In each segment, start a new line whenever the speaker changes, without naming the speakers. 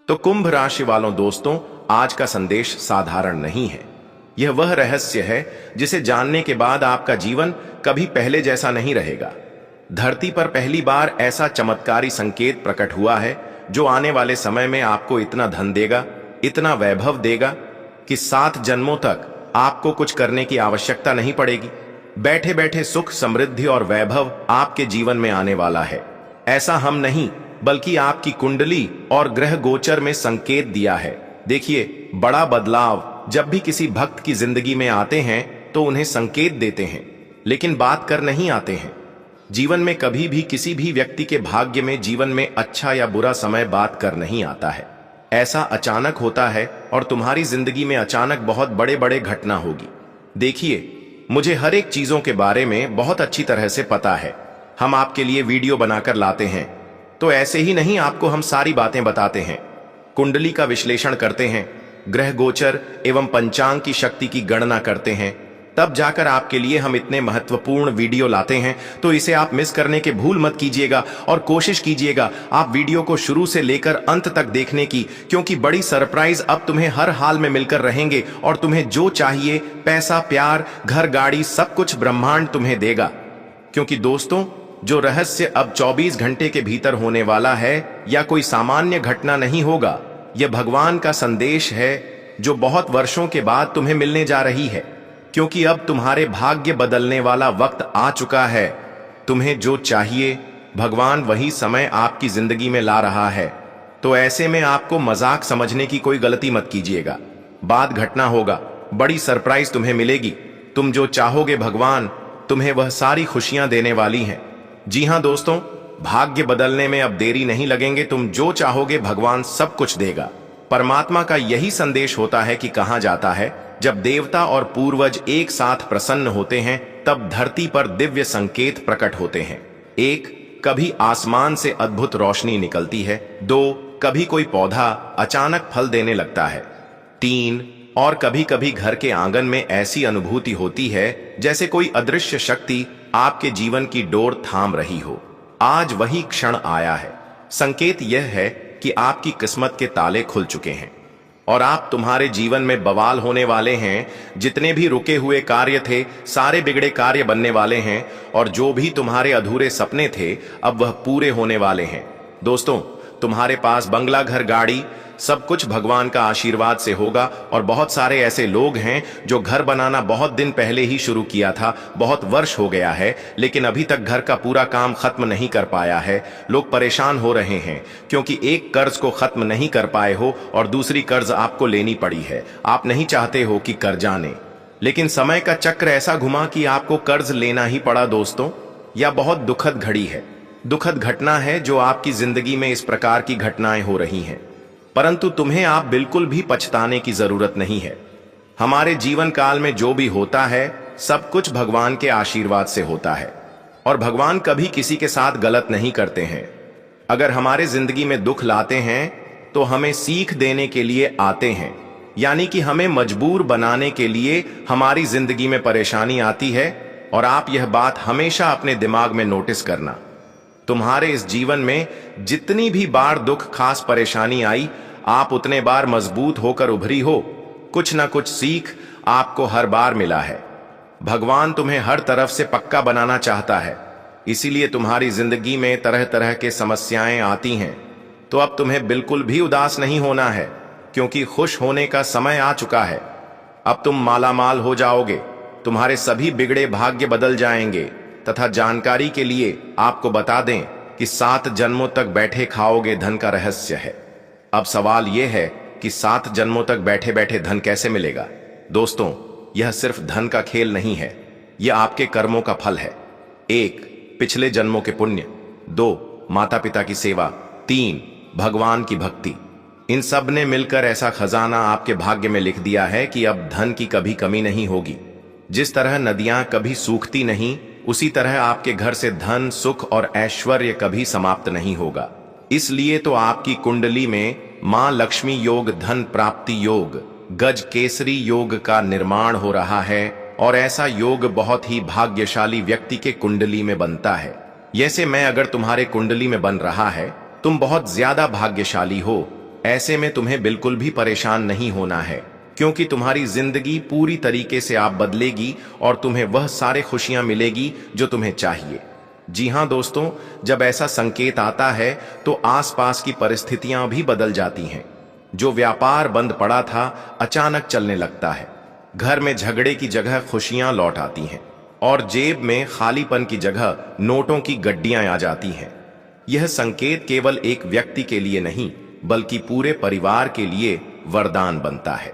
तो कुंभ राशि वालों दोस्तों, आज का संदेश साधारण नहीं है। यह वह रहस्य है जिसे जानने के बाद आपका जीवन कभी पहले जैसा नहीं रहेगा। धरती पर पहली बार ऐसा चमत्कारी संकेत प्रकट हुआ है जो आने वाले समय में आपको इतना धन देगा, इतना वैभव देगा कि 7 जन्मों तक आपको कुछ करने की आवश्यकता नहीं पड़ेगी। बैठे बैठे सुख, समृद्धि और वैभव आपके जीवन में आने वाला है। ऐसा हम नहीं बल्कि आपकी कुंडली और ग्रह गोचर में संकेत दिया है। देखिए, बड़ा बदलाव जब भी किसी भक्त की जिंदगी में आते हैं तो उन्हें संकेत देते हैं, लेकिन बात कर नहीं आते हैं। जीवन में कभी भी किसी भी व्यक्ति के भाग्य में जीवन में अच्छा या बुरा समय बात कर नहीं आता है। ऐसा अचानक होता है और तुम्हारी जिंदगी में अचानक बहुत बड़े बड़े घटना होगी। देखिए, मुझे हर एक चीजों के बारे में बहुत अच्छी तरह से पता है। हम आपके लिए वीडियो बनाकर लाते हैं तो ऐसे ही नहीं, आपको हम सारी बातें बताते हैं, कुंडली का विश्लेषण करते हैं, ग्रह गोचर एवं पंचांग की शक्ति की गणना करते हैं, तब जाकर आपके लिए हम इतने महत्वपूर्ण वीडियो लाते हैं। तो इसे आप मिस करने के भूल मत कीजिएगा और कोशिश कीजिएगा आप वीडियो को शुरू से लेकर अंत तक देखने की, क्योंकि बड़ी सरप्राइज अब तुम्हें हर हाल में मिलकर रहेंगे और तुम्हें जो चाहिए, पैसा, प्यार, घर, गाड़ी, सब कुछ ब्रह्मांड तुम्हें देगा। क्योंकि दोस्तों, जो रहस्य अब 24 घंटे के भीतर होने वाला है या कोई सामान्य घटना नहीं होगा, यह भगवान का संदेश है जो बहुत वर्षों के बाद तुम्हें मिलने जा रही है। क्योंकि अब तुम्हारे भाग्य बदलने वाला वक्त आ चुका है। तुम्हें जो चाहिए भगवान वही समय आपकी जिंदगी में ला रहा है। तो ऐसे में आपको मजाक समझने की कोई गलती मत कीजिएगा। बाद घटना होगा, बड़ी सरप्राइज तुम्हें मिलेगी। तुम जो चाहोगे भगवान तुम्हें वह सारी खुशियां देने वाली हैं। जी हां दोस्तों, भाग्य बदलने में अब देरी नहीं लगेंगे। तुम जो चाहोगे भगवान सब कुछ देगा। परमात्मा का यही संदेश होता है कि कहा जाता है, जब देवता और पूर्वज एक साथ प्रसन्न होते हैं तब धरती पर दिव्य संकेत प्रकट होते हैं। 1, कभी आसमान से अद्भुत रोशनी निकलती है। 2, कभी कोई पौधा अचानक फल देने लगता है। 3, और कभी कभी घर के आंगन में ऐसी अनुभूति होती है जैसे कोई अदृश्य शक्ति आपके जीवन की डोर थाम रही हो। आज वही क्षण आया है। संकेत यह है कि आपकी किस्मत के ताले खुल चुके हैं और आप तुम्हारे जीवन में बवाल होने वाले हैं। जितने भी रुके हुए कार्य थे, सारे बिगड़े कार्य बनने वाले हैं और जो भी तुम्हारे अधूरे सपने थे अब वह पूरे होने वाले हैं। दोस्तों, तुम्हारे पास बंगला, घर, गाड़ी, सब कुछ भगवान का आशीर्वाद से होगा। और बहुत सारे ऐसे लोग हैं जो घर बनाना बहुत दिन पहले ही शुरू किया था, बहुत वर्ष हो गया है, लेकिन अभी तक घर का पूरा काम खत्म नहीं कर पाया है। लोग परेशान हो रहे हैं क्योंकि एक कर्ज को खत्म नहीं कर पाए हो और दूसरी कर्ज आपको लेनी पड़ी है। आप नहीं चाहते हो कि कर्जा आने, लेकिन समय का चक्र ऐसा घुमा कि आपको कर्ज लेना ही पड़ा। दोस्तों, यह बहुत दुखद घड़ी है, दुखद घटना है जो आपकी जिंदगी में इस प्रकार की घटनाएं हो रही हैं। परंतु तुम्हें आप बिल्कुल भी पछताने की जरूरत नहीं है। हमारे जीवन काल में जो भी होता है सब कुछ भगवान के आशीर्वाद से होता है और भगवान कभी किसी के साथ गलत नहीं करते हैं। अगर हमारे जिंदगी में दुख लाते हैं तो हमें सीख देने के लिए आते हैं, यानी कि हमें मजबूर बनाने के लिए हमारी जिंदगी में परेशानी आती है। और आप यह बात हमेशा अपने दिमाग में नोटिस करना, तुम्हारे इस जीवन में जितनी भी बार दुख, खास परेशानी आई, आप उतने बार मजबूत होकर उभरी हो। कुछ ना कुछ सीख आपको हर बार मिला है। भगवान तुम्हें हर तरफ से पक्का बनाना चाहता है, इसीलिए तुम्हारी जिंदगी में तरह तरह के समस्याएं आती हैं। तो अब तुम्हें बिल्कुल भी उदास नहीं होना है, क्योंकि खुश होने का समय आ चुका है। अब तुम मालामाल हो जाओगे, तुम्हारे सभी बिगड़े भाग्य बदल जाएंगे। तथा जानकारी के लिए आपको बता दें कि 7 जन्मों तक बैठे खाओगे धन का रहस्य है। अब सवाल यह है कि 7 जन्मों तक बैठे बैठे धन कैसे मिलेगा। दोस्तों, यह सिर्फ धन का खेल नहीं है, यह आपके कर्मों का फल है। 1, पिछले जन्मों के पुण्य। 2, माता पिता की सेवा। 3, भगवान की भक्ति। इन सब ने मिलकर ऐसा खजाना आपके भाग्य में लिख दिया है कि अब धन की कभी कमी नहीं होगी। जिस तरह नदियां कभी सूखती नहीं, उसी तरह आपके घर से धन, सुख और ऐश्वर्य कभी समाप्त नहीं होगा। इसलिए तो आपकी कुंडली में मां लक्ष्मी योग, धन प्राप्ति योग, गज केसरी योग का निर्माण हो रहा है और ऐसा योग बहुत ही भाग्यशाली व्यक्ति के कुंडली में बनता है। जैसे मैं अगर तुम्हारे कुंडली में बन रहा है, तुम बहुत ज्यादा भाग्यशाली हो। ऐसे में तुम्हें बिल्कुल भी परेशान नहीं होना है, क्योंकि तुम्हारी जिंदगी पूरी तरीके से आप बदलेगी और तुम्हें वह सारे खुशियां मिलेगी जो तुम्हें चाहिए। जी हां दोस्तों, जब ऐसा संकेत आता है तो आसपास की परिस्थितियां भी बदल जाती हैं। जो व्यापार बंद पड़ा था अचानक चलने लगता है, घर में झगड़े की जगह खुशियां लौट आती हैं और जेब में खालीपन की जगह नोटों की गड्डियां आ जाती हैं। यह संकेत केवल एक व्यक्ति के लिए नहीं बल्कि पूरे परिवार के लिए वरदान बनता है,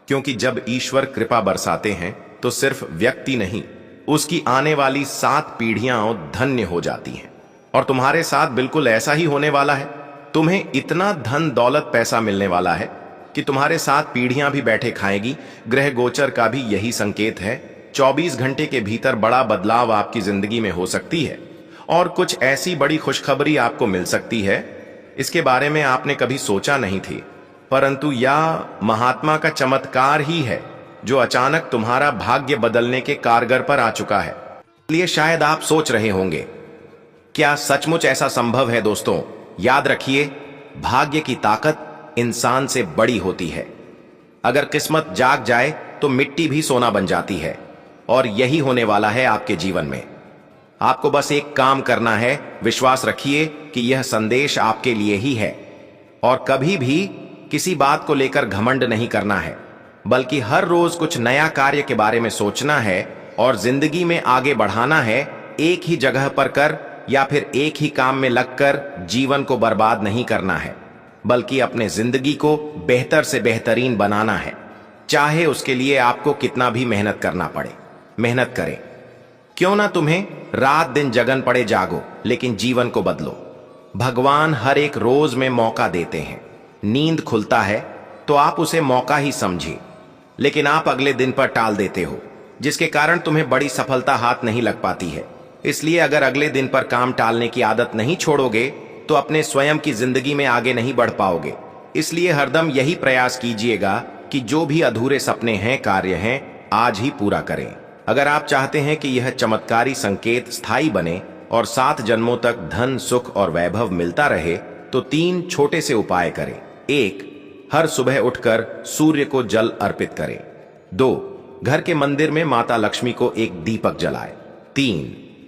क्योंकि जब ईश्वर कृपा बरसाते हैं तो सिर्फ व्यक्ति नहीं, उसकी आने वाली 7 पीढ़ियां धन्य हो जाती हैं। और तुम्हारे साथ बिल्कुल ऐसा ही होने वाला है। तुम्हें इतना धन दौलत पैसा मिलने वाला है कि तुम्हारे साथ पीढ़ियां भी बैठे खाएगी। ग्रह गोचर का भी यही संकेत है। 24 घंटे के भीतर बड़ा बदलाव आपकी जिंदगी में हो सकती है और कुछ ऐसी बड़ी खुशखबरी आपको मिल सकती है, इसके बारे में आपने कभी सोचा नहीं थी, परंतु यह महात्मा का चमत्कार ही है जो अचानक तुम्हारा भाग्य बदलने के कारगर पर आ चुका है। इसलिए शायद आप सोच रहे होंगे, क्या सचमुच ऐसा संभव है? दोस्तों याद रखिए, भाग्य की ताकत इंसान से बड़ी होती है। अगर किस्मत जाग जाए तो मिट्टी भी सोना बन जाती है, और यही होने वाला है आपके जीवन में। आपको बस एक काम करना है, विश्वास रखिए कि यह संदेश आपके लिए ही है। और कभी भी किसी बात को लेकर घमंड नहीं करना है, बल्कि हर रोज कुछ नया कार्य के बारे में सोचना है और जिंदगी में आगे बढ़ाना है। एक ही जगह पर कर या फिर एक ही काम में लगकर जीवन को बर्बाद नहीं करना है, बल्कि अपने जिंदगी को बेहतर से बेहतरीन बनाना है। चाहे उसके लिए आपको कितना भी मेहनत करना पड़े, मेहनत करें। क्यों ना तुम्हें रात दिन जगन पड़े, जागो, लेकिन जीवन को बदलो। भगवान हर एक रोज में मौका देते हैं। नींद खुलता है तो आप उसे मौका ही समझिए, लेकिन आप अगले दिन पर टाल देते हो, जिसके कारण तुम्हें बड़ी सफलता हाथ नहीं लग पाती है। इसलिए अगर अगले दिन पर काम टालने की आदत नहीं छोड़ोगे तो अपने स्वयं की जिंदगी में आगे नहीं बढ़ पाओगे। इसलिए हरदम यही प्रयास कीजिएगा कि जो भी अधूरे सपने हैं, कार्य हैं, आज ही पूरा करें। अगर आप चाहते हैं कि यह चमत्कारी संकेत स्थायी बने और 7 जन्मों तक धन, सुख और वैभव मिलता रहे, तो 3 छोटे से उपाय करें। 1, हर सुबह उठकर सूर्य को जल अर्पित करें। 2, घर के मंदिर में माता लक्ष्मी को एक दीपक जलाएं। 3,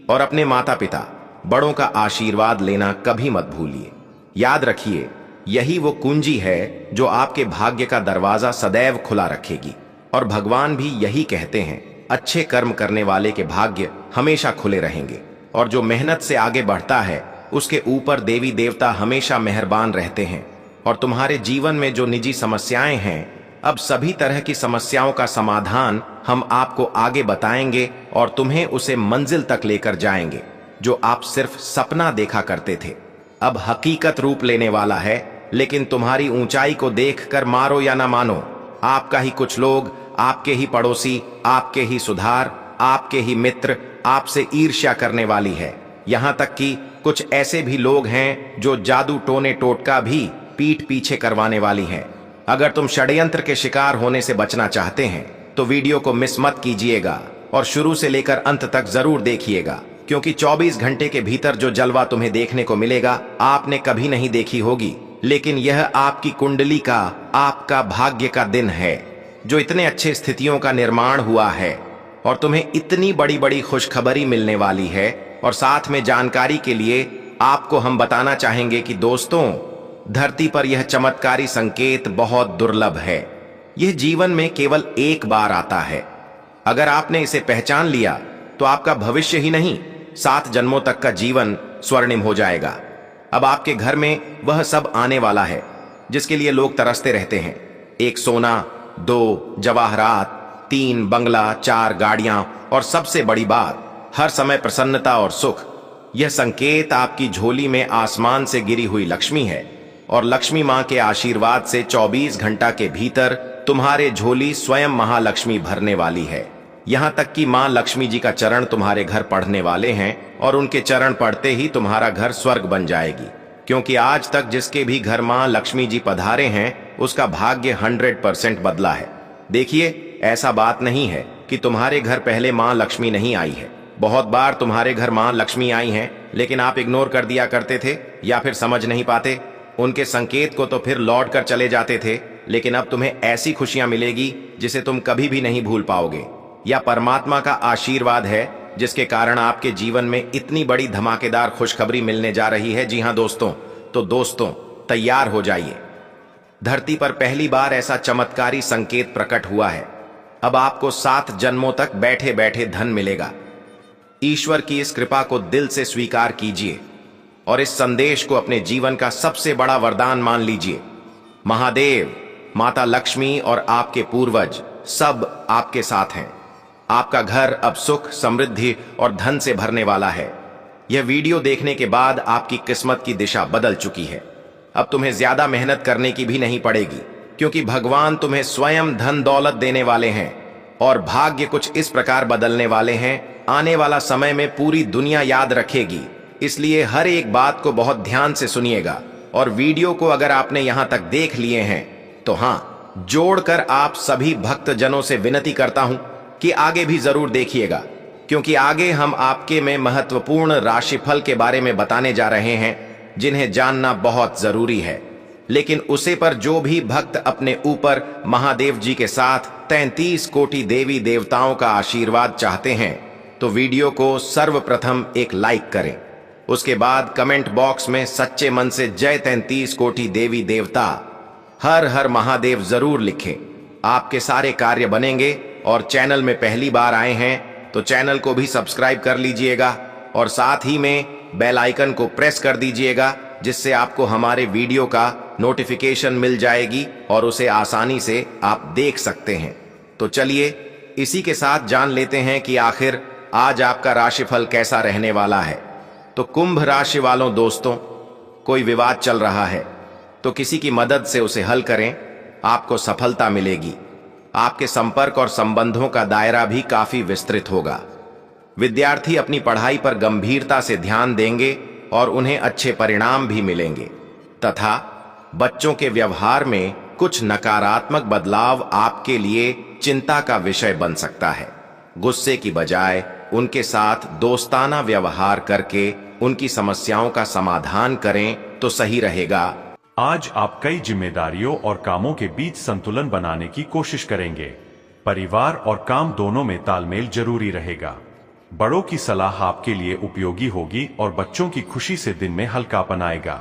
और अपने माता पिता बड़ों का आशीर्वाद लेना कभी मत भूलिए। याद रखिए, यही वो कुंजी है जो आपके भाग्य का दरवाजा सदैव खुला रखेगी। और भगवान भी यही कहते हैं, अच्छे कर्म करने वाले के भाग्य हमेशा खुले रहेंगे, और जो मेहनत से आगे बढ़ता है उसके ऊपर देवी देवता हमेशा मेहरबान रहते हैं। और तुम्हारे जीवन में जो निजी समस्याएं हैं, अब सभी तरह की समस्याओं का समाधान हम आपको आगे बताएंगे और तुम्हें उसे मंजिल तक लेकर जाएंगे जो आप सिर्फ सपना देखा करते थे। अब हकीकत रूप लेने वाला है, लेकिन तुम्हारी ऊंचाई को देखकर मारो या ना मानो, आपका ही कुछ लोग, आपके ही पड़ोसी, आपके ही सुधार, आपके ही मित्र आपसे ईर्ष्या करने वाली है। यहां तक कि कुछ ऐसे भी लोग हैं जो जादू टोने टोटका भी पीठ पीछे करवाने वाली है। अगर तुम षड्यंत्र के शिकार होने से बचना चाहते हैं तो वीडियो को मिस मत कीजिएगा और शुरू से लेकर अंत तक जरूर देखिएगा, क्योंकि 24 घंटे के भीतर जो जलवा तुम्हें देखने को मिलेगा आपने कभी नहीं देखी होगी। लेकिन यह आपकी कुंडली का, आपका भाग्य का दिन है जो इतने अच्छे स्थितियों का निर्माण हुआ है और तुम्हें इतनी बड़ी बड़ी खुशखबरी मिलने वाली है। और साथ में जानकारी के लिए आपको हम बताना चाहेंगे कि दोस्तों, धरती पर यह चमत्कारी संकेत बहुत दुर्लभ है। यह जीवन में केवल एक बार आता है। अगर आपने इसे पहचान लिया तो आपका भविष्य ही नहीं, 7 जन्मों तक का जीवन स्वर्णिम हो जाएगा। अब आपके घर में वह सब आने वाला है जिसके लिए लोग तरसते रहते हैं। 1 सोना, 2 जवाहरात, 3 बंगला, 4 गाड़ियां और सबसे बड़ी बात, हर समय प्रसन्नता और सुख। यह संकेत आपकी झोली में आसमान से गिरी हुई लक्ष्मी है और लक्ष्मी मां के आशीर्वाद से 24 घंटा के भीतर तुम्हारे झोली स्वयं महालक्ष्मी भरने वाली है। यहां तक कि मां लक्ष्मी जी का चरण तुम्हारे घर पढ़ने वाले हैं और उनके चरण पढ़ते ही तुम्हारा घर स्वर्ग बन जाएगी, क्योंकि आज तक जिसके भी घर मां लक्ष्मी जी पधारे हैं उसका भाग्य 100% बदला है। देखिए, ऐसा बात नहीं है कि तुम्हारे घर पहले मां लक्ष्मी नहीं आई है। बहुत बार तुम्हारे घर मां लक्ष्मी आई हैं, लेकिन आप इग्नोर कर दिया करते थे या फिर समझ नहीं पाते। उनके संकेत को तो फिर लौट कर चले जाते थे, लेकिन अब तुम्हें ऐसी खुशियां मिलेगी जिसे तुम कभी भी नहीं भूल पाओगे। यह परमात्मा का आशीर्वाद है जिसके कारण आपके जीवन में इतनी बड़ी धमाकेदार खुशखबरी मिलने जा रही है। जी हां दोस्तों, तो दोस्तों तैयार हो जाइए। धरती पर पहली बार ऐसा चमत्कारी संकेत प्रकट हुआ है। अब आपको 7 जन्मों तक बैठे बैठे धन मिलेगा। ईश्वर की इस कृपा को दिल से स्वीकार कीजिए और इस संदेश को अपने जीवन का सबसे बड़ा वरदान मान लीजिए। महादेव, माता लक्ष्मी और आपके पूर्वज सब आपके साथ हैं। आपका घर अब सुख, समृद्धि और धन से भरने वाला है। यह वीडियो देखने के बाद आपकी किस्मत की दिशा बदल चुकी है। अब तुम्हें ज्यादा मेहनत करने की भी नहीं पड़ेगी, क्योंकि भगवान तुम्हें स्वयं धन दौलत देने वाले हैं और भाग्य कुछ इस प्रकार बदलने वाले हैं, आने वाला समय में पूरी दुनिया याद रखेगी। इसलिए हर एक बात को बहुत ध्यान से सुनिएगा और वीडियो को अगर आपने यहां तक देख लिए हैं तो हां, जोड़कर आप सभी भक्त जनों से विनती करता हूं कि आगे भी जरूर देखिएगा, क्योंकि आगे हम आपके में महत्वपूर्ण राशिफल के बारे में बताने जा रहे हैं जिन्हें जानना बहुत जरूरी है। लेकिन उसे पर जो भी भक्त अपने ऊपर महादेव जी के साथ 33 कोटि देवी देवताओं का आशीर्वाद चाहते हैं तो वीडियो को सर्वप्रथम एक लाइक करें। उसके बाद कमेंट बॉक्स में सच्चे मन से जय 33 कोटि देवी देवता हर हर महादेव जरूर लिखें। आपके सारे कार्य बनेंगे। और चैनल में पहली बार आए हैं तो चैनल को भी सब्सक्राइब कर लीजिएगा और साथ ही में बेल आइकन को प्रेस कर दीजिएगा, जिससे आपको हमारे वीडियो का नोटिफिकेशन मिल जाएगी और उसे आसानी से आप देख सकते हैं। तो चलिए इसी के साथ जान लेते हैं कि आखिर आज आपका राशिफल कैसा रहने वाला है। तो कुंभ राशि वालों दोस्तों, कोई विवाद चल रहा है तो किसी की मदद से उसे हल करें, आपको सफलता मिलेगी। आपके संपर्क और संबंधों का दायरा भी काफी विस्तृत होगा। विद्यार्थी अपनी पढ़ाई पर गंभीरता से ध्यान देंगे और उन्हें अच्छे परिणाम भी मिलेंगे तथा बच्चों के व्यवहार में कुछ नकारात्मक बदलाव आपके लिए चिंता का विषय बन सकता है। गुस्से की बजाय उनके साथ दोस्ताना व्यवहार करके उनकी समस्याओं का समाधान करें तो सही रहेगा।
आज आप कई जिम्मेदारियों और कामों के बीच संतुलन बनाने की कोशिश करेंगे। परिवार और काम दोनों में तालमेल जरूरी रहेगा। बड़ों की सलाह आपके लिए उपयोगी होगी और बच्चों की खुशी से दिन में हल्कापन आएगा।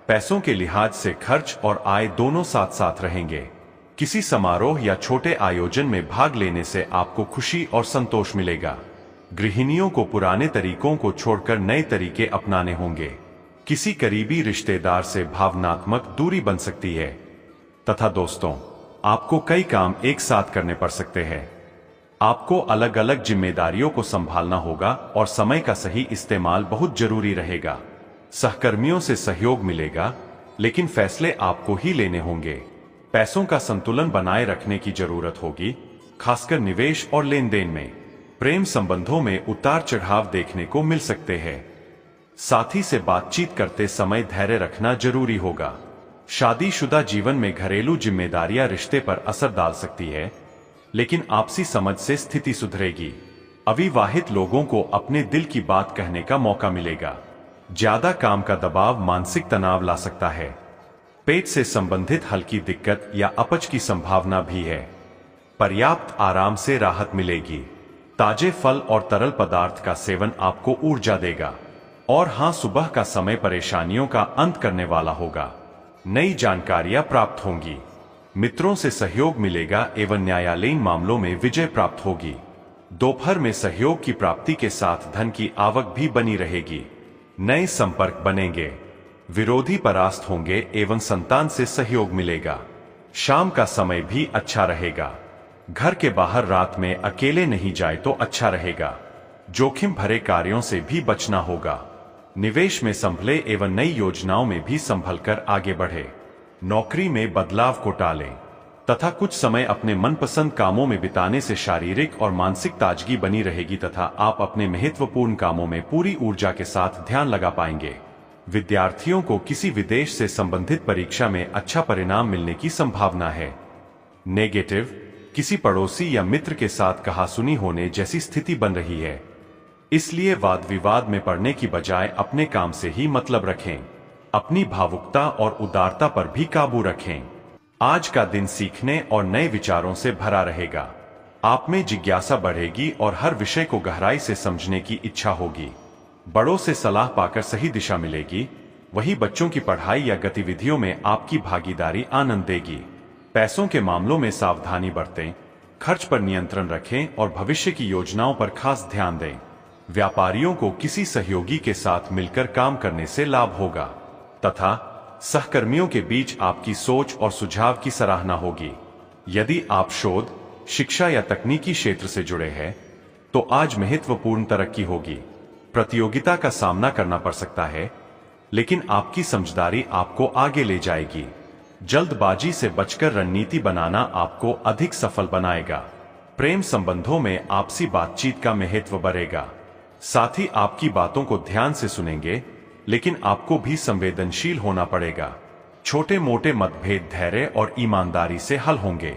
पैसों के लिहाज से खर्च और आय दोनों साथ साथ रहेंगे। किसी समारोह या छोटे आयोजन में भाग लेने से आपको खुशी और संतोष मिलेगा। गृहिणियों को पुराने तरीकों को छोड़कर नए तरीके अपनाने होंगे। किसी करीबी रिश्तेदार से भावनात्मक दूरी बन सकती है तथा दोस्तों, आपको कई काम एक साथ करने पड़ सकते हैं। आपको अलग अलग जिम्मेदारियों को संभालना होगा और समय का सही इस्तेमाल बहुत जरूरी रहेगा। सहकर्मियों से सहयोग मिलेगा, लेकिन फैसले आपको ही लेने होंगे। पैसों का संतुलन बनाए रखने की जरूरत होगी, खासकर निवेश और लेन देन में। प्रेम संबंधों में उतार चढ़ाव देखने को मिल सकते हैं। साथी से बातचीत करते समय धैर्य रखना जरूरी होगा। शादीशुदा जीवन में घरेलू जिम्मेदारियां रिश्ते पर असर डाल सकती है, लेकिन आपसी समझ से स्थिति सुधरेगी। अविवाहित लोगों को अपने दिल की बात कहने का मौका मिलेगा। ज्यादा काम का दबाव मानसिक तनाव ला सकता है। पेट से संबंधित हल्की दिक्कत या अपच की संभावना भी है। पर्याप्त आराम से राहत मिलेगी। ताजे फल और तरल पदार्थ का सेवन आपको ऊर्जा देगा। और हां, सुबह का समय परेशानियों का अंत करने वाला होगा। नई जानकारियां प्राप्त होंगी। मित्रों से सहयोग मिलेगा एवं न्यायालयीन मामलों में विजय प्राप्त होगी। दोपहर में सहयोग की प्राप्ति के साथ धन की आवक भी बनी रहेगी। नए संपर्क बनेंगे। विरोधी परास्त होंगे एवं संतान से सहयोग मिलेगा। शाम का समय भी अच्छा रहेगा। घर के बाहर रात में अकेले नहीं जाए तो अच्छा रहेगा। जोखिम भरे कार्यों से भी बचना होगा। निवेश में संभले एवं नई योजनाओं में भी संभल कर आगे बढ़े। नौकरी में बदलाव को टालें तथा कुछ समय अपने मनपसंद कामों में बिताने से शारीरिक और मानसिक ताजगी बनी रहेगी तथा आप अपने महत्वपूर्ण कामों में पूरी ऊर्जा के साथ ध्यान लगा पाएंगे। विद्यार्थियों को किसी विदेश से संबंधित परीक्षा में अच्छा परिणाम मिलने की संभावना है। नेगेटिव, किसी पड़ोसी या मित्र के साथ कहासुनी होने जैसी स्थिति बन रही है, इसलिए वाद विवाद में पड़ने की बजाय अपने काम से ही मतलब रखें। अपनी भावुकता और उदारता पर भी काबू रखें। आज का दिन सीखने और नए विचारों से भरा रहेगा। आप में जिज्ञासा बढ़ेगी और हर विषय को गहराई से समझने की इच्छा होगी। बड़ों से सलाह पाकर सही दिशा मिलेगी। वही बच्चों की पढ़ाई या गतिविधियों में आपकी भागीदारी आनंद देगी। पैसों के मामलों में सावधानी बरतें, खर्च पर नियंत्रण रखें और भविष्य की योजनाओं पर खास ध्यान दें। व्यापारियों को किसी सहयोगी के साथ मिलकर काम करने से लाभ होगा तथा सहकर्मियों के बीच आपकी सोच और सुझाव की सराहना होगी। यदि आप शोध, शिक्षा या तकनीकी क्षेत्र से जुड़े हैं तो आज महत्वपूर्ण तरक्की होगी। प्रतियोगिता का सामना करना पड़ सकता है, लेकिन आपकी समझदारी आपको आगे ले जाएगी। जल्दबाजी से बचकर रणनीति बनाना आपको अधिक सफल बनाएगा। प्रेम संबंधों में आपसी बातचीत का महत्व बढ़ेगा। साथी आपकी बातों को ध्यान से सुनेंगे, लेकिन आपको भी संवेदनशील होना पड़ेगा। छोटे मोटे मतभेद धैर्य और ईमानदारी से हल होंगे।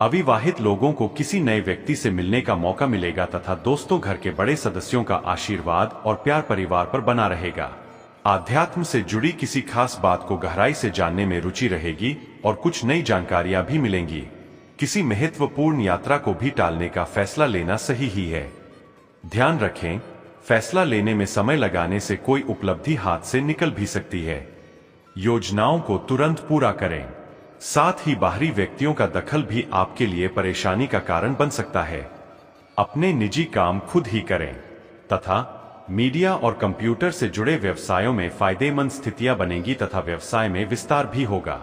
अविवाहित लोगों को किसी नए व्यक्ति से मिलने का मौका मिलेगा तथा दोस्तों, घर के बड़े सदस्यों का आशीर्वाद और प्यार परिवार पर बना रहेगा। आध्यात्म से जुड़ी किसी खास बात को गहराई से जानने में रुचि रहेगी और कुछ नई जानकारियां भी मिलेंगी। किसी महत्वपूर्ण यात्रा को भी टालने का फैसला लेना सही ही है। ध्यान रखें, फैसला लेने में समय लगाने से कोई उपलब्धि हाथ से निकल भी सकती है। योजनाओं को तुरंत पूरा करें। साथ ही बाहरी व्यक्तियों का दखल भी आपके लिए परेशानी का कारण बन सकता है। अपने निजी काम खुद ही करें तथा मीडिया और कंप्यूटर से जुड़े व्यवसायों में फायदेमंद स्थितियां बनेंगी तथा व्यवसाय में विस्तार भी होगा।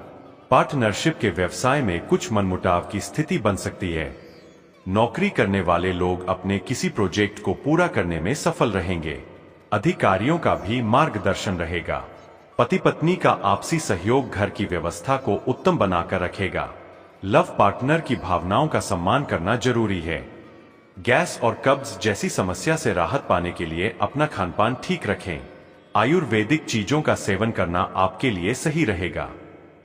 पार्टनरशिप के व्यवसाय में कुछ मनमुटाव की स्थिति बन सकती है। नौकरी करने वाले लोग अपने किसी प्रोजेक्ट को पूरा करने में सफल रहेंगे। अधिकारियों का भी मार्गदर्शन रहेगा। पति पत्नी का आपसी सहयोग घर की व्यवस्था को उत्तम बनाकर रखेगा। लव पार्टनर की भावनाओं का सम्मान करना जरूरी है। गैस और कब्ज जैसी समस्या से राहत पाने के लिए अपना खानपान ठीक रखें। आयुर्वेदिक चीजों का सेवन करना आपके लिए सही रहेगा।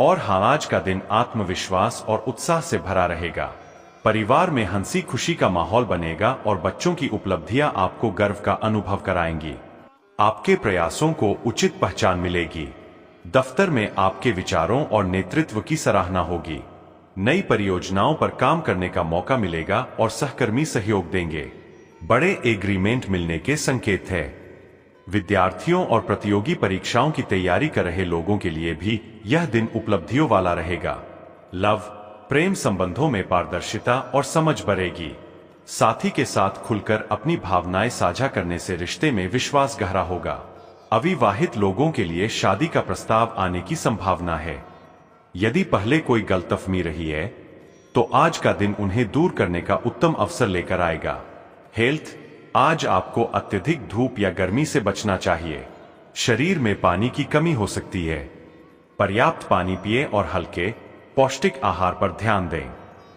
और हाँ, आज का दिन आत्मविश्वास और उत्साह से भरा रहेगा। परिवार में हंसी खुशी का माहौल बनेगा और बच्चों की उपलब्धियां आपको गर्व का अनुभव कराएंगी। आपके प्रयासों को उचित पहचान मिलेगी। दफ्तर में आपके विचारों और नेतृत्व की सराहना होगी। नई परियोजनाओं पर काम करने का मौका मिलेगा और सहकर्मी सहयोग देंगे। बड़े एग्रीमेंट मिलने के संकेत है। विद्यार्थियों और प्रतियोगी परीक्षाओं की तैयारी कर रहे लोगों के लिए भी यह दिन उपलब्धियों वाला रहेगा। लव, प्रेम संबंधों में पारदर्शिता और समझ बढ़ेगी। साथी के साथ खुलकर अपनी भावनाएं साझा करने से रिश्ते में विश्वास गहरा होगा। अविवाहित लोगों के लिए शादी का प्रस्ताव आने की संभावना है। यदि पहले कोई गलतफहमी रही है तो आज का दिन उन्हें दूर करने का उत्तम अवसर लेकर आएगा। हेल्थ, आज आपको अत्यधिक धूप या गर्मी से बचना चाहिए। शरीर में पानी की कमी हो सकती है। पर्याप्त पानी पिए और हल्के पौष्टिक आहार पर ध्यान दें।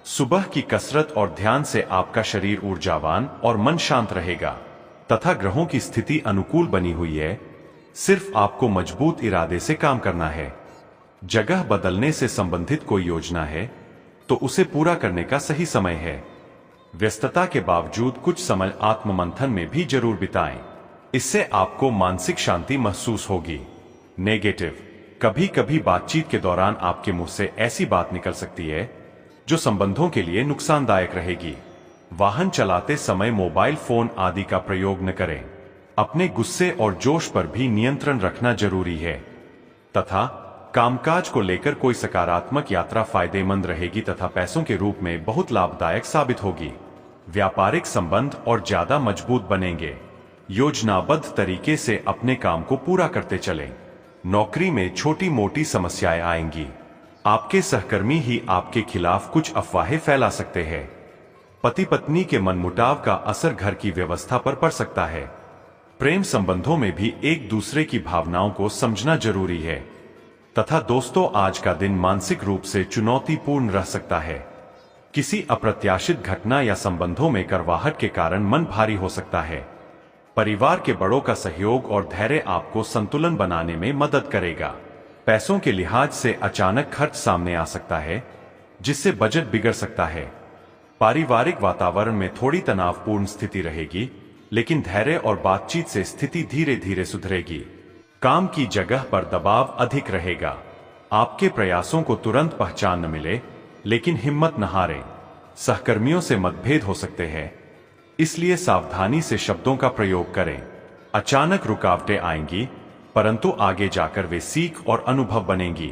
सुबह की कसरत और ध्यान से आपका शरीर ऊर्जावान और मन शांत रहेगा तथा ग्रहों की स्थिति अनुकूल बनी हुई है। सिर्फ आपको मजबूत इरादे से काम करना है। जगह बदलने से संबंधित कोई योजना है तो उसे पूरा करने का सही समय है। व्यस्तता के बावजूद कुछ समय आत्ममंथन में भी जरूर बिताएं। इससे आपको मानसिक शांति महसूस होगी। नेगेटिव, कभी कभी बातचीत के दौरान आपके मुंह से ऐसी बात निकल सकती है जो संबंधों के लिए नुकसानदायक रहेगी। वाहन चलाते समय मोबाइल फोन आदि का प्रयोग न करें। अपने गुस्से और जोश पर भी नियंत्रण रखना जरूरी है तथा कामकाज को लेकर कोई सकारात्मक यात्रा फायदेमंद रहेगी तथा पैसों के रूप में बहुत लाभदायक साबित होगी। व्यापारिक संबंध और ज्यादा मजबूत बनेंगे। योजनाबद्ध तरीके से अपने काम को पूरा करते चलें। नौकरी में छोटी मोटी समस्याएं आएंगी। आपके सहकर्मी ही आपके खिलाफ कुछ अफवाहें फैला सकते हैं। पति पत्नी के मनमुटाव का असर घर की व्यवस्था पर पड़ सकता है। प्रेम संबंधों में भी एक दूसरे की भावनाओं को समझना जरूरी है तथा दोस्तों, आज का दिन मानसिक रूप से चुनौतीपूर्ण रह सकता है। किसी अप्रत्याशित घटना या संबंधों में करवाहट के कारण मन भारी हो सकता है। परिवार के बड़ों का सहयोग और धैर्य आपको संतुलन बनाने में मदद करेगा। पैसों के लिहाज से अचानक खर्च सामने आ सकता है जिससे बजट बिगड़ सकता है। पारिवारिक वातावरण में थोड़ी तनावपूर्ण स्थिति रहेगी, लेकिन धैर्य और बातचीत से स्थिति धीरे धीरे सुधरेगी। काम की जगह पर दबाव अधिक रहेगा। आपके प्रयासों को तुरंत पहचान न मिले, लेकिन हिम्मत न हारें। सहकर्मियों से मतभेद हो सकते हैं, इसलिए सावधानी से शब्दों का प्रयोग करें। अचानक रुकावटें आएंगी, परंतु आगे जाकर वे सीख और अनुभव बनेंगी।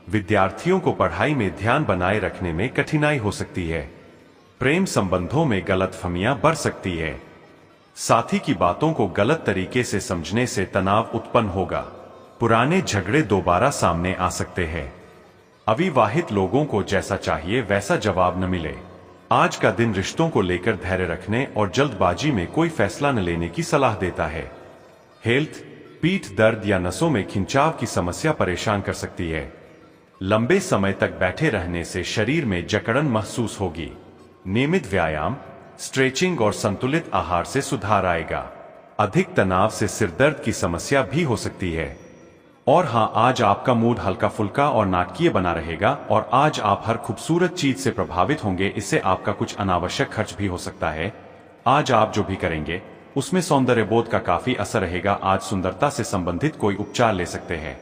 विद्यार्थियों को पढ़ाई में ध्यान बनाए रखने में कठिनाई हो सकती है। प्रेम संबंधों में गलतफहमियां बढ़ सकती है। साथी की बातों को गलत तरीके से समझने से तनाव उत्पन्न होगा। पुराने झगड़े दोबारा सामने आ सकते हैं। अविवाहित लोगों को जैसा चाहिए वैसा जवाब न मिले। आज का दिन रिश्तों को लेकर धैर्य रखने और जल्दबाजी में कोई फैसला न लेने की सलाह देता है। हेल्थ, पीठ दर्द या नसों में खिंचाव की समस्या परेशान कर सकती है। लंबे समय तक बैठे रहने से शरीर में जकड़न महसूस होगी। नियमित व्यायाम, स्ट्रेचिंग और संतुलित आहार से सुधार आएगा। अधिक तनाव से सिरदर्द की समस्या भी हो सकती है। और हाँ, आज आपका मूड हल्का फुल्का और नाटकीय बना रहेगा और आज आप हर खूबसूरत चीज से प्रभावित होंगे। इससे आपका कुछ अनावश्यक खर्च भी हो सकता है। आज आप जो भी करेंगे उसमें सौंदर्य बोध का काफी असर रहेगा। आज सुंदरता से संबंधित कोई उपचार ले सकते हैं।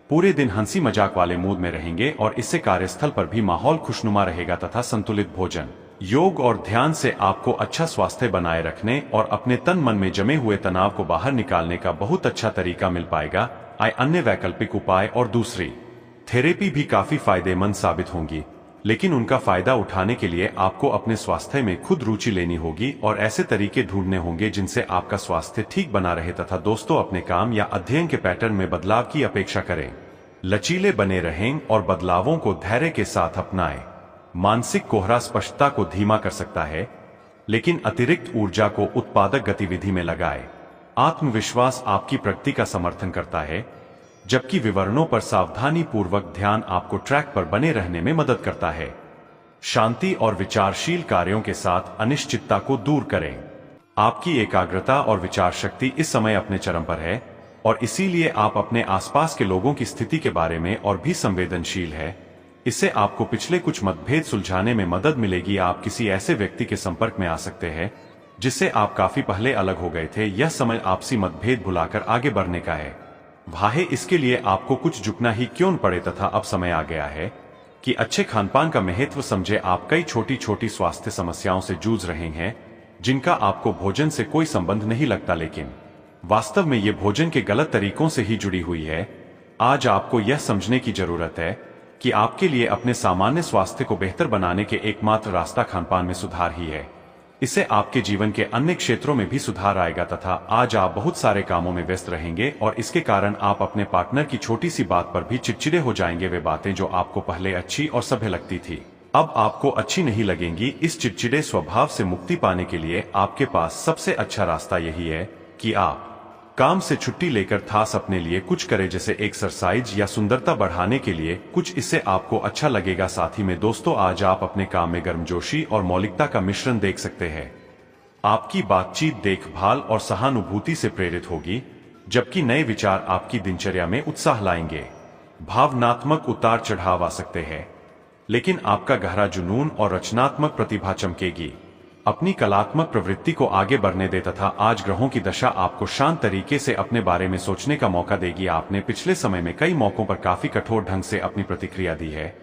पूरे दिन हंसी मजाक वाले मूड में रहेंगे और इससे कार्यस्थल पर भी माहौल खुशनुमा रहेगा तथा संतुलित भोजन, योग और ध्यान से आपको अच्छा स्वास्थ्य बनाए रखने और अपने तन मन में जमे हुए तनाव को बाहर निकालने का बहुत अच्छा तरीका मिल पाएगा। अन्य वैकल्पिक उपाय और दूसरी थेरेपी भी काफी फायदेमंद साबित होंगी, लेकिन उनका फायदा उठाने के लिए आपको अपने स्वास्थ्य में खुद रुचि लेनी होगी और ऐसे तरीके ढूंढने होंगे जिनसे आपका स्वास्थ्य ठीक बना रहे। तथा दोस्तों, अपने काम या अध्ययन के पैटर्न में बदलाव की अपेक्षा करें। लचीले बने रहें और बदलावों को धैर्य के साथ अपनाएं। मानसिक कोहरा स्पष्टता को धीमा कर सकता है, लेकिन अतिरिक्त ऊर्जा को उत्पादक गतिविधि में लगाएं। आत्मविश्वास आपकी प्रगति का समर्थन करता है, जबकि विवरणों पर सावधानी पूर्वक ध्यान आपको ट्रैक पर बने रहने में मदद करता है। शांति और विचारशील कार्यों के साथ अनिश्चितता को दूर करें। आपकी एकाग्रता और विचार शक्ति इस समय अपने चरम पर है और इसीलिए आप अपने आसपास के लोगों की स्थिति के बारे में और भी संवेदनशील है। इससे आपको पिछले कुछ मतभेद सुलझाने में मदद मिलेगी। आप किसी ऐसे व्यक्ति के संपर्क में आ सकते हैं जिससे आप काफी पहले अलग हो गए थे। यह समय आपसी मतभेद भुलाकर आगे बढ़ने का है। भाहे, इसके लिए आपको कुछ झुकना ही क्यों न पड़े तथा अब समय आ गया है कि अच्छे खानपान का महत्व समझे। आप कई छोटी छोटी स्वास्थ्य समस्याओं से जूझ रहे हैं जिनका आपको भोजन से कोई संबंध नहीं लगता, लेकिन वास्तव में ये भोजन के गलत तरीकों से ही जुड़ी हुई है। आज आपको यह समझने की जरूरत है कि आपके लिए अपने सामान्य स्वास्थ्य को बेहतर बनाने के एकमात्र रास्ता खानपान में सुधार ही है। इससे आपके जीवन के अन्य क्षेत्रों में भी सुधार आएगा तथा आज आप बहुत सारे कामों में व्यस्त रहेंगे और इसके कारण आप अपने पार्टनर की छोटी सी बात पर भी चिड़चिड़े हो जाएंगे। वे बातें जो आपको पहले अच्छी और सभ्य लगती थी अब आपको अच्छी नहीं लगेंगी। इस चिड़चिड़े स्वभाव से मुक्ति पाने के लिए आपके पास सबसे अच्छा रास्ता यही है कि आप काम से छुट्टी लेकर खास अपने लिए कुछ करें, जैसे एक्सरसाइज या सुंदरता बढ़ाने के लिए कुछ। इससे आपको अच्छा लगेगा। साथ ही में दोस्तों, आज आप अपने काम में गर्मजोशी और मौलिकता का मिश्रण देख सकते हैं। आपकी बातचीत देखभाल और सहानुभूति से प्रेरित होगी, जबकि नए विचार आपकी दिनचर्या में उत्साह लाएंगे। भावनात्मक उतार चढ़ाव आ सकते हैं, लेकिन आपका गहरा जुनून और रचनात्मक प्रतिभा चमकेगी। अपनी कलात्मक प्रवृत्ति को आगे बढ़ने दे तथा आज ग्रहों की दशा आपको शांत तरीके से अपने बारे में सोचने का मौका देगी। आपने पिछले समय में कई मौकों पर काफी कठोर ढंग से अपनी प्रतिक्रिया दी है,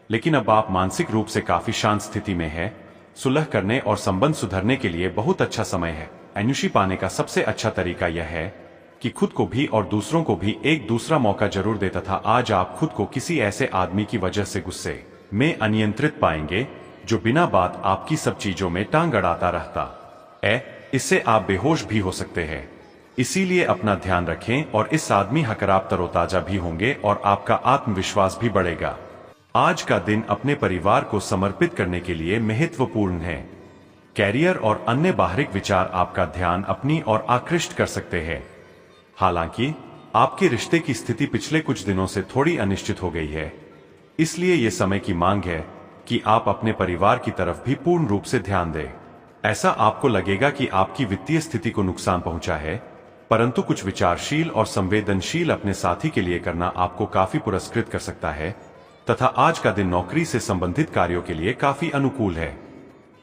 लेकिन अब आप मानसिक रूप से काफी शांत स्थिति में है। सुलह करने और संबंध सुधरने के लिए बहुत अच्छा समय है। अनुशी पाने का सबसे अच्छा तरीका यह है कि खुद को भी और दूसरों को भी एक दूसरा मौका जरूर दे तथा आज आप खुद को किसी ऐसे आदमी की वजह से गुस्से में अनियंत्रित पाएंगे जो बिना बात आपकी सब चीजों में टांग अड़ाता रहता है। इससे आप बेहोश भी हो सकते हैं। इसीलिए अपना ध्यान रखें और इस आदमी हकराब तरोताजा भी होंगे और आपका आत्मविश्वास भी बढ़ेगा। आज का दिन अपने परिवार को समर्पित करने के लिए महत्वपूर्ण है। कैरियर और अन्य बाहरिक विचार आपका ध्यान अपनी ओर आकृष्ट कर सकते हैं। हालांकि आपके रिश्ते की स्थिति पिछले कुछ दिनों से थोड़ी अनिश्चित हो गई है, इसलिए ये समय की मांग है कि आप अपने परिवार की तरफ भी पूर्ण रूप से ध्यान दें। ऐसा आपको लगेगा कि आपकी वित्तीय स्थिति को नुकसान पहुंचा है, परंतु कुछ विचारशील और संवेदनशील अपने साथी के लिए करना आपको काफी पुरस्कृत कर सकता है तथा आज का दिन नौकरी से संबंधित कार्यों के लिए काफी अनुकूल है।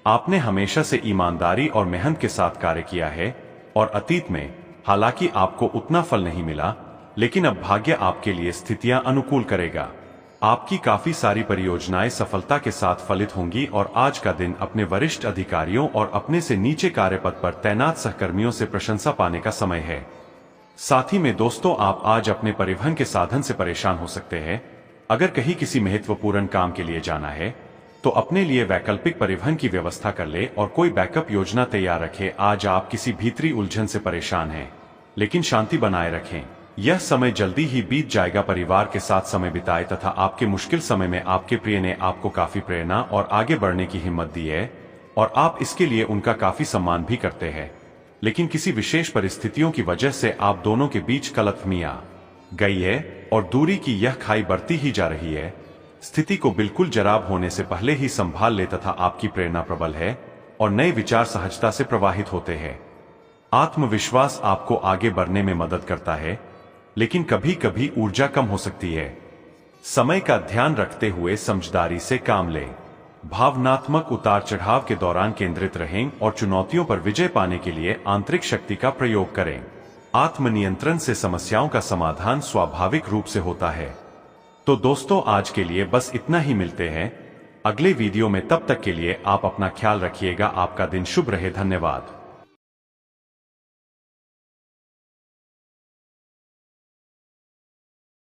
आपने हमेशा से ईमानदारी और मेहनत के साथ कार्य किया है और अतीत में हालांकि आपको उतना फल नहीं मिला, लेकिन अब भाग्य आपके लिए स्थितियां अनुकूल करेगा। आपकी काफी सारी परियोजनाएं सफलता के साथ फलित होंगी और आज का दिन अपने वरिष्ठ अधिकारियों और अपने से नीचे कार्यपद पर तैनात सहकर्मियों से प्रशंसा पाने का समय है। साथ ही में दोस्तों, आप आज अपने परिवहन के साधन से परेशान हो सकते हैं। अगर कहीं किसी महत्वपूर्ण काम के लिए जाना है तो अपने लिए वैकल्पिक परिवहन की व्यवस्था कर ले और कोई बैकअप योजना तैयार रखें। आज आप किसी भीतरी उलझन से परेशान हैं, लेकिन शांति बनाए रखें। यह समय जल्दी ही बीत जाएगा। परिवार के साथ समय बिताए तथा आपके मुश्किल समय में आपके प्रिय ने आपको काफी प्रेरणा और आगे बढ़ने की हिम्मत दी है और आप इसके लिए उनका काफी सम्मान भी करते हैं। लेकिन किसी विशेष परिस्थितियों की वजह से आप दोनों के बीच गलतफहमी आ गई है और दूरी की यह खाई बढ़ती ही जा रही है। स्थिति को बिल्कुल जराब होने से पहले ही संभाल ले तथा आपकी प्रेरणा प्रबल है और नए विचार सहजता से प्रवाहित होते हैं। आत्मविश्वास आपको आगे बढ़ने में मदद करता है, लेकिन कभी कभी ऊर्जा कम हो सकती है। समय का ध्यान रखते हुए समझदारी से काम लें। भावनात्मक उतार चढ़ाव के दौरान केंद्रित रहें और चुनौतियों पर विजय पाने के लिए आंतरिक शक्ति का प्रयोग करें। आत्मनियंत्रण से समस्याओं का समाधान स्वाभाविक रूप से होता है। तो दोस्तों, आज के लिए बस इतना ही। मिलते हैं अगले वीडियो में। तब तक के लिए आप अपना ख्याल रखिएगा। आपका दिन शुभ रहे। धन्यवाद।